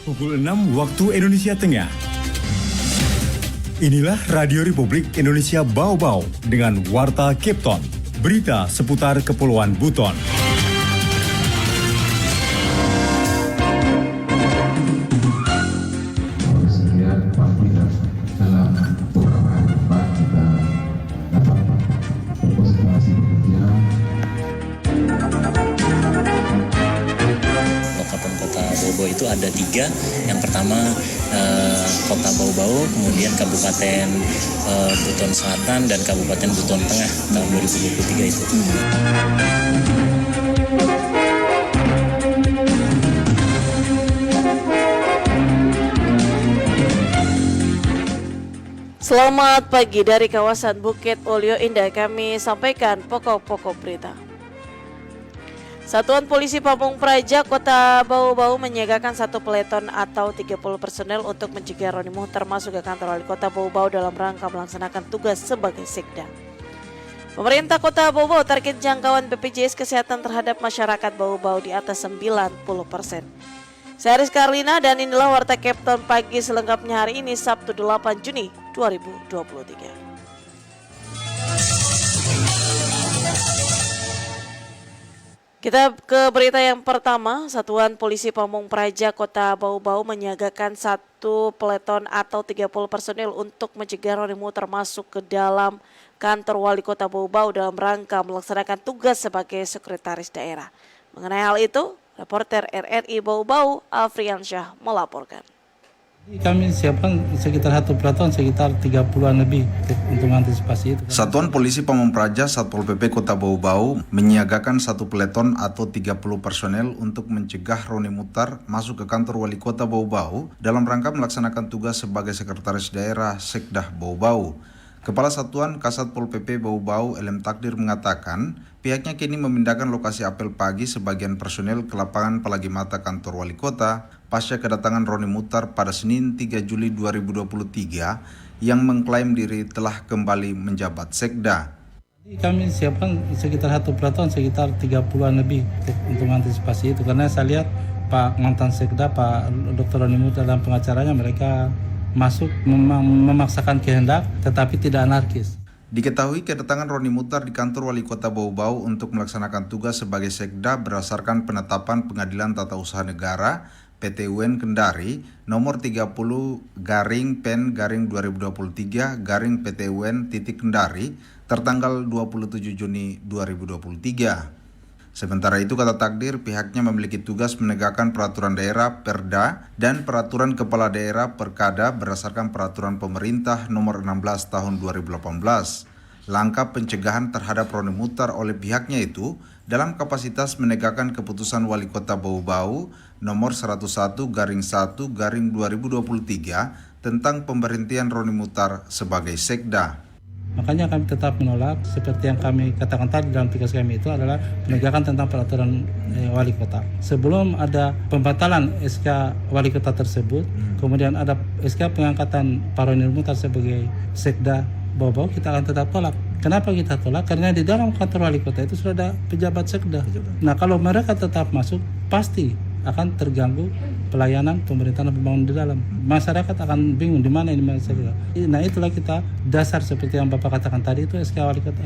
Pukul 6 waktu Indonesia Tengah. Inilah Radio Republik Indonesia Bau-Bau dengan Warta Kipton. Berita seputar Kepulauan Buton. Bau-Bau itu ada 3. Yang pertama Kota Bau-Bau, kemudian Kabupaten Buton Selatan dan Kabupaten Buton Tengah tahun 2023 itu. Selamat pagi dari kawasan Bukit Olio Indah, kami sampaikan pokok-pokok berita. Satuan Polisi Pamung Praja Kota Bau-Bau menyiagakan 1 peleton atau 30 personel untuk mencegah Roni Muhtar masuk ke kantor wali kota Bau-Bau dalam rangka melaksanakan tugas sebagai sekda. Pemerintah Kota Bau-Bau target jangkauan BPJS Kesehatan terhadap masyarakat Bau-Bau di atas 90%. Saya Rizka Arlina dan inilah Warta Kipton pagi selengkapnya hari ini Sabtu 8 Juni 2023. Kita ke berita yang pertama. Satuan Polisi Pamung Praja Kota Bau-Bau menyiagakan 1 peleton atau 30 personil untuk mencegah Roni Muhtar masuk ke dalam kantor wali kota Bau-Bau dalam rangka melaksanakan tugas sebagai sekretaris daerah. Mengenai hal itu, reporter RRI Bau-Bau Afriansyah melaporkan. Kami siapkan sekitar 1 peleton, sekitar 30-an lebih untuk mengantisipasi itu. Satuan Polisi Pamung Praja Satpol PP Kota Bau-Bau menyiagakan 1 peleton atau 30 personel untuk mencegah Roni Muhtar masuk ke kantor wali kota Bau-Bau dalam rangka melaksanakan tugas sebagai sekretaris daerah Sekdah Bau-Bau. Kepala Satuan Kasatpol PP Bau-Bau Elem Takdir mengatakan pihaknya kini memindahkan lokasi apel pagi sebagian personel ke lapangan Pelagi Mata kantor wali kota pasca kedatangan Roni Muhtar pada Senin 3 Juli 2023 yang mengklaim diri telah kembali menjabat Sekda. Kami siapkan sekitar 1 peleton, sekitar 30-an lebih untuk mengantisipasi itu karena saya lihat Pak mantan Sekda, Pak Dr. Roni Muhtar dan pengacaranya mereka masuk memaksakan kehendak tetapi tidak anarkis. Diketahui kedatangan Roni Muhtar di kantor wali kota Bau-Bau untuk melaksanakan tugas sebagai Sekda berdasarkan penetapan Pengadilan Tata Usaha Negara PT UN Kendari nomor 30 /PEN 2023 PT UN Kendari tertanggal 27 Juni 2023. Sementara itu, kata Takdir, pihaknya memiliki tugas menegakkan peraturan daerah Perda dan peraturan kepala daerah Perkada berdasarkan peraturan pemerintah nomor 16 tahun 2018. Langkah pencegahan terhadap Roni Muhtar oleh pihaknya itu dalam kapasitas menegakkan keputusan Wali Kota Bau-Bau nomor 101/1/2023 tentang pemberhentian Roni Muhtar sebagai Sekda. Makanya kami tetap menolak seperti yang kami katakan tadi dalam tugas kami itu adalah penegakan tentang peraturan wali kota. Sebelum ada pembatalan SK wali kota tersebut, kemudian ada SK pengangkatan Pak Roni Muhtar sebagai Sekda Bau-Bau, kita akan tetap tolak. Kenapa kita tolak? Karena di dalam kantor wali kota itu sudah ada pejabat Sekda. Nah, kalau mereka tetap masuk, pasti akan terganggu pelayanan pemerintahan dan pembangunan di dalam. Masyarakat akan bingung di mana ini masyarakat. Nah, itulah kita dasar seperti yang Bapak katakan tadi itu SK wali kota.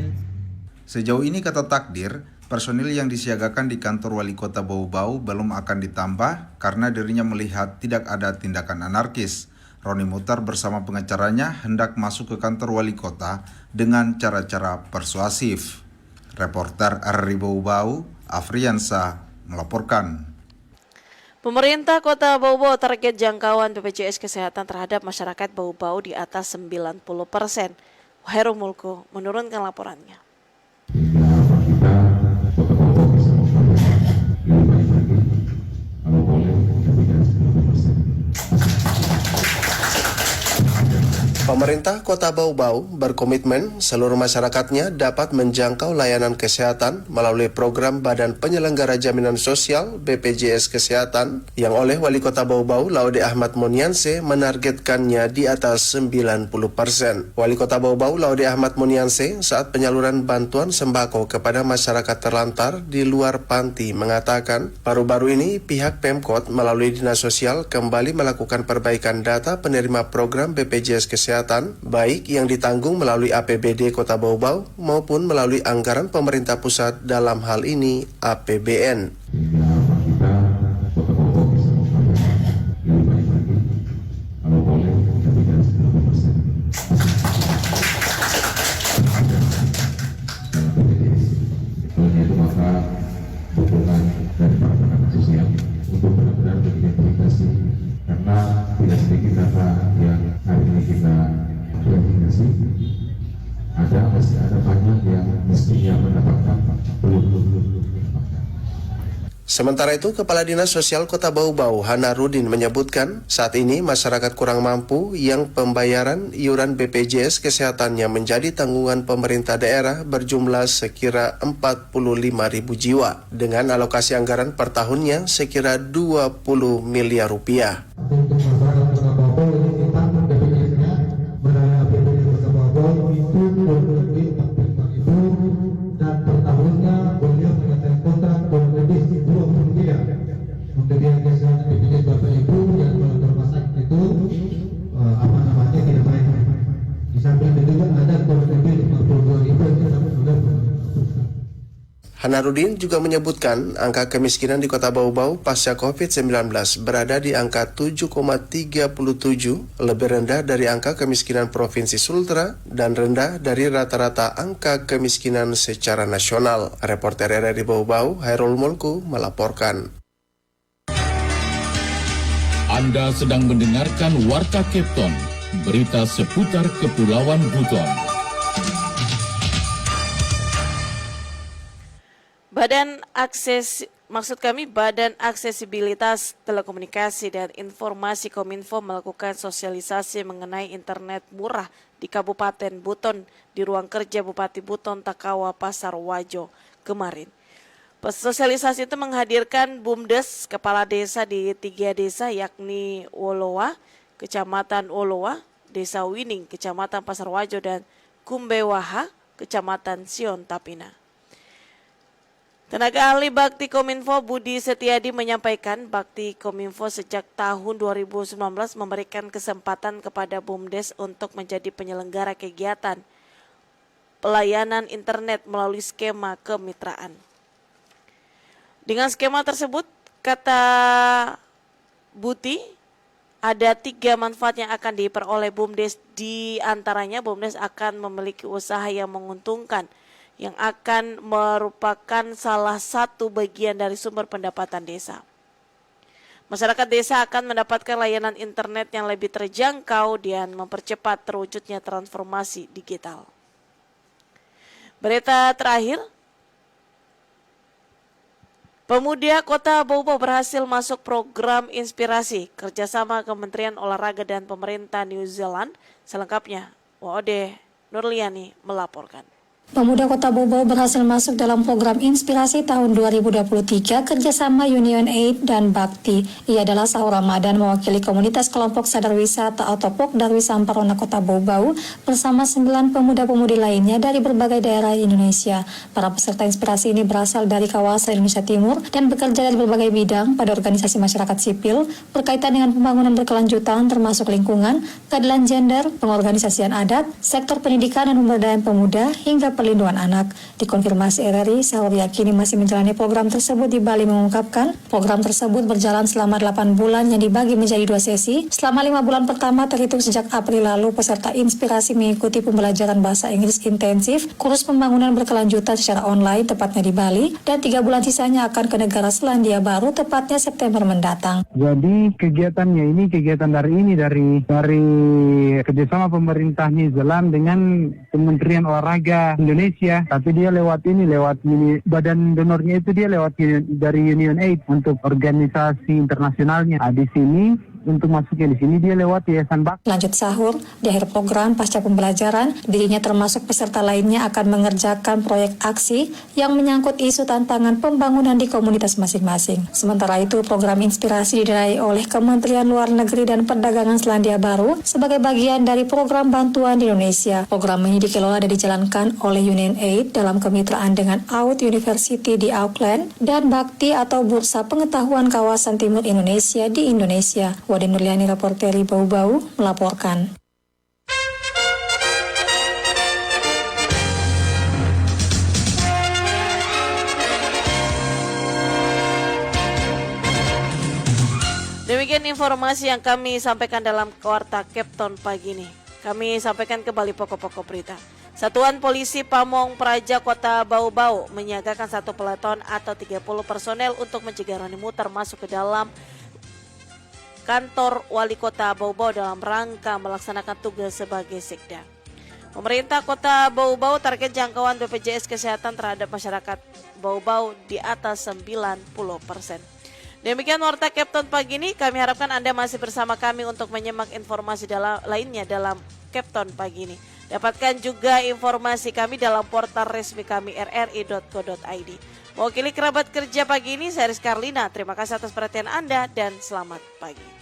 Sejauh ini, kata Takdir, personil yang disiagakan di kantor wali kota Bau-Bau belum akan ditambah karena dirinya melihat tidak ada tindakan anarkis. Roni Muhtar bersama pengacaranya hendak masuk ke kantor wali kota dengan cara-cara persuasif. Reporter RRI Bau-Bau Afriansyah melaporkan. Pemerintah Kota Bau-Bau target jangkauan BPJS Kesehatan terhadap masyarakat Bau-Bau di atas 90%. Waheru Mulko menurunkan laporannya. Pemerintah Kota Bau-Bau berkomitmen seluruh masyarakatnya dapat menjangkau layanan kesehatan melalui program Badan Penyelenggara Jaminan Sosial BPJS Kesehatan yang oleh Wali Kota Bau-Bau Laude Ahmad Munianse menargetkannya di atas 90%. Wali Kota Bau-Bau Laude Ahmad Munianse saat penyaluran bantuan sembako kepada masyarakat terlantar di luar panti mengatakan baru-baru ini pihak Pemkot melalui Dinas Sosial kembali melakukan perbaikan data penerima program BPJS Kesehatan baik yang ditanggung melalui APBD Kota Bau-Bau maupun melalui anggaran pemerintah pusat, dalam hal ini APBN. Karena tidak sedikit data yang hari ini kita verifikasi, masih ada banyak yang mestinya mendapatkan belum. Sementara itu, Kepala Dinas Sosial Kota Bau-Bau Hana Rudin menyebutkan saat ini masyarakat kurang mampu yang pembayaran iuran BPJS Kesehatannya menjadi tanggungan pemerintah daerah berjumlah sekira 45.000 jiwa dengan alokasi anggaran per tahunnya sekira 20 miliar rupiah. Untuk masyarakat Kota Bau-Bau ini ditanggung BPJS-nya melalui APBD Kota Bau-Bau itu kurang lebih 45.000 dan per tahunnya beliau menyatakan kontrak kurang lebih 20 miliar untuk biaya kesehatan BPJS Bapak Ibu yang kalau rumah sakit itu tidak baik. Di samping itu juga ada kurang lebih 52.000 yang sudah Hanarudin juga menyebutkan angka kemiskinan di Kota Bau-Bau pasca COVID-19 berada di angka 7,37, lebih rendah dari angka kemiskinan Provinsi Sultra dan rendah dari rata-rata angka kemiskinan secara nasional. Reporter RRI Bau-Bau, Hairul Mulku, melaporkan. Anda sedang mendengarkan Warta Kepton, berita seputar Kepulauan Buton. Badan Aksesibilitas Telekomunikasi dan Informasi Kominfo melakukan sosialisasi mengenai internet murah di Kabupaten Buton di ruang kerja Bupati Buton Takawa Pasar Wajo kemarin. Sosialisasi itu menghadirkan BUMDes kepala desa di 3 desa yakni Wolowa, Kecamatan Wolowa, Desa Wining, Kecamatan Pasar Wajo, dan Kumbewaha, Kecamatan Sion Tapina. Tenaga ahli Bakti Kominfo Budi Setiadi menyampaikan Bakti Kominfo sejak tahun 2019 memberikan kesempatan kepada BUMDes untuk menjadi penyelenggara kegiatan pelayanan internet melalui skema kemitraan. Dengan skema tersebut, kata Buti, ada 3 manfaat yang akan diperoleh BUMDes. Di antaranya BUMDes akan memiliki usaha yang menguntungkan, yang akan merupakan salah satu bagian dari sumber pendapatan desa. Masyarakat desa akan mendapatkan layanan internet yang lebih terjangkau dan mempercepat terwujudnya transformasi digital. Berita terakhir, pemuda Kota Bau-Bau berhasil masuk program inspirasi kerjasama Kementerian Olahraga dan pemerintah New Zealand. Selengkapnya, Wode Nurliani melaporkan. Pemuda Kota Bau-Bau berhasil masuk dalam program inspirasi tahun 2023 kerjasama Union Aid dan Bakti. Ia adalah Saur Ramadan mewakili komunitas kelompok sadar wisata atau Pokdarwi Samparona Kota Bau-Bau bersama 9 pemuda-pemudi lainnya dari berbagai daerah Indonesia. Para peserta inspirasi ini berasal dari kawasan Indonesia Timur dan bekerja dari berbagai bidang pada organisasi masyarakat sipil berkaitan dengan pembangunan berkelanjutan termasuk lingkungan, keadilan gender, pengorganisasian adat, sektor pendidikan dan pemberdayaan pemuda hingga perlindungan anak. Dikonfirmasi RRI, Saur yakini masih menjalani program tersebut. Di Bali mengungkapkan program tersebut berjalan selama 8 bulan yang dibagi menjadi 2 sesi. Selama 5 bulan pertama terhitung sejak April lalu, peserta inspirasi mengikuti pembelajaran bahasa Inggris intensif, kursus pembangunan berkelanjutan secara online tepatnya di Bali, dan 3 bulan sisanya akan ke negara Selandia Baru tepatnya September mendatang. Jadi kegiatannya ini kegiatan dari kerjasama pemerintah New Zealand dengan Kementerian Olahraga Indonesia, tapi dia lewat badan donornya itu dia lewat dari Union Aid untuk organisasi internasionalnya. Di sini untuk masuknya di sini dia lewat Yayasan Bakti. Lanjut sahur, di akhir program pasca pembelajaran, dirinya termasuk peserta lainnya akan mengerjakan proyek aksi yang menyangkut isu tantangan pembangunan di komunitas masing-masing. Sementara itu, program inspirasi didinai oleh Kementerian Luar Negeri dan Perdagangan Selandia Baru sebagai bagian dari program bantuan di Indonesia. Program ini dikelola dan dijalankan oleh UniOnAid dalam kemitraan dengan Out University di Auckland dan Bakti atau Bursa Pengetahuan Kawasan Timur Indonesia di Indonesia. Wade Nurliani, reporteri Bau-Bau, melaporkan. Demikian informasi yang kami sampaikan dalam Warta Kepton pagi ini. Kami sampaikan kembali pokok-pokok berita. Satuan Polisi Pamong Praja Kota Bau-Bau menyiagakan 1 peleton atau 30 personel untuk mencegah Roni Mutar masuk ke dalam kantor Wali Kota Bau-Bau dalam rangka melaksanakan tugas sebagai sekda. Pemerintah Kota Bau-Bau target jangkauan BPJS Kesehatan terhadap masyarakat Bau-Bau di atas 90%. Demikian Warta Kepton pagi ini, kami harapkan Anda masih bersama kami untuk menyimak informasi lainnya dalam Kepton pagi ini. Dapatkan juga informasi kami dalam portal resmi kami rri.co.id. Mewakili kerabat kerja pagi ini, saya Rizka Arlina. Terima kasih atas perhatian Anda dan selamat pagi.